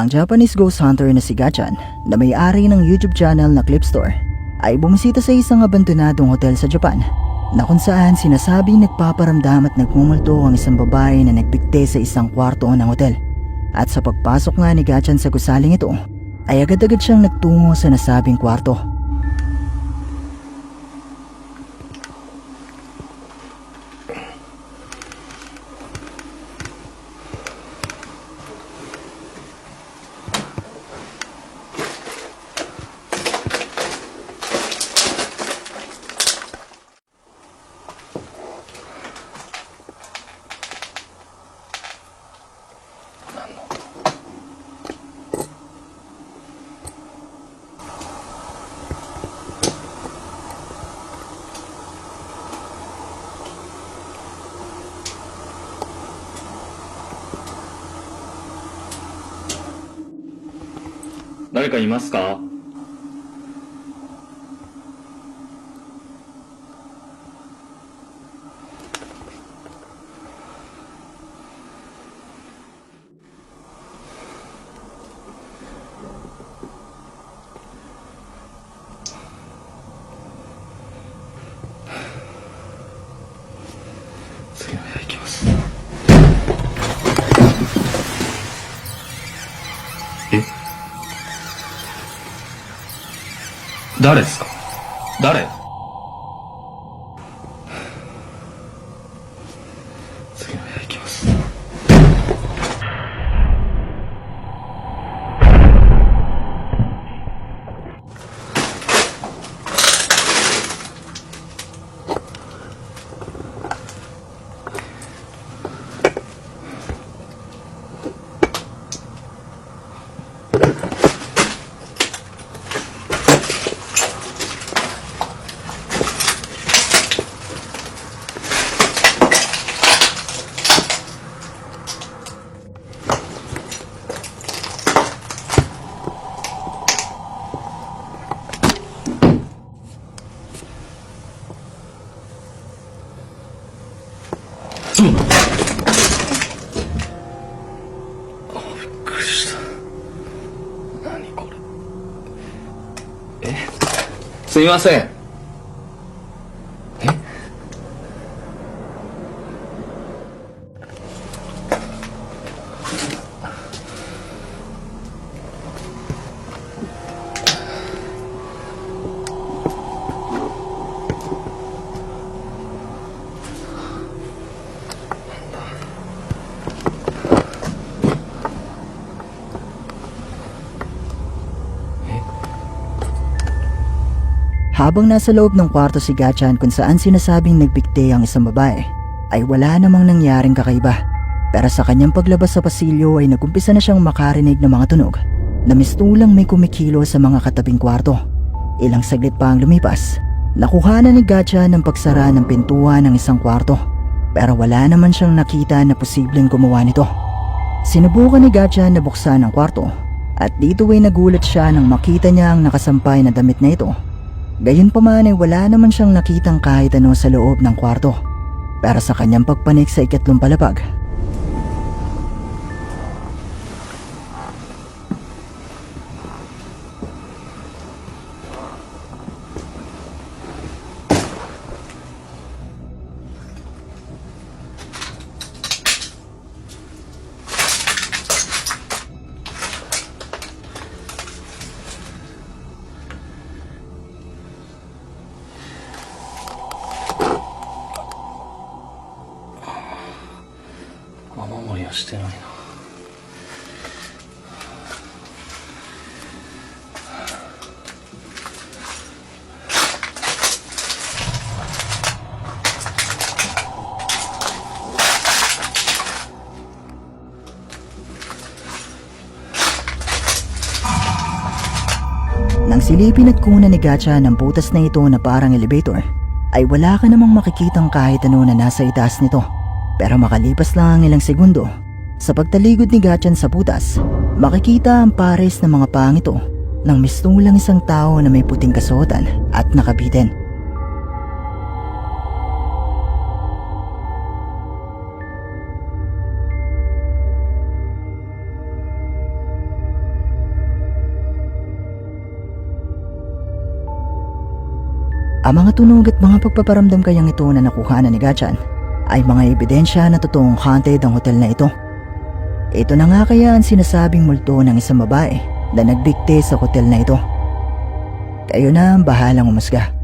Ang Japanese ghost hunter na si Gachan na may-ari ng YouTube channel na Clip Store ay bumisita sa isang abandonadong hotel sa Japan na kung saan sinasabing nagpaparamdam at nagmumulto ang isang babae na nagbigti sa isang kwarto ng hotel. At sa pagpasok nga ni Gachan sa gusaling ito ay agad-agad siyang nagtungo sa nasabing kwarto.誰かいますか？次の部屋行きます。誰ですか？誰？次の部屋行きます。びっくりした。何これ。すみません。Habang nasa loob ng kwarto si Gachan kung saan sinasabing nagbigti ang isang babae, ay wala namang nangyaring kakaiba. Pero sa kanyang paglabas sa pasilyo ay nagumpisa na siyang makarinig ng mga tunog na mistulang may kumikilo sa mga katabing kwarto. Ilang saglit pa ang lumipas, nakuhanan ni Gachan ng pagsara ng pintuan ng isang kwarto. Pero wala naman siyang nakita na posibleng gumawa nito. Sinubukan ni Gachan na buksan ang kwarto at dito ay nagulat siya nang makita niya ang nakasampay na damit na ito. Gayunpaman ay wala naman siyang nakitang kahit ano sa loob ng kwarto. Pero sa kanyang pagpanik sa ikatlong palapag,雨漏りはしてないな。Nang silipin at kunan ni Gachan ng butas na ito na parang elevator, ay wala ka namang makikitang kahit ano na nasa itaas nito. Pero makalipas lang ang ilang segundo, sa pagtaligod ni Gachan sa butas, makikita ang pares ng mga paang ito ng mistulang isang tao na may puting kasuotan at nakabitin. Ang mga tunog at mga pagpaparamdam kayang ito na nakuhanan ni Gachan ay mga ebidensya na totoong haunted ang hotel na ito. Ito na nga kaya ang sinasabing multo ng isang babae na nagbikte sa hotel na ito. Kayo na ang bahalang umusga.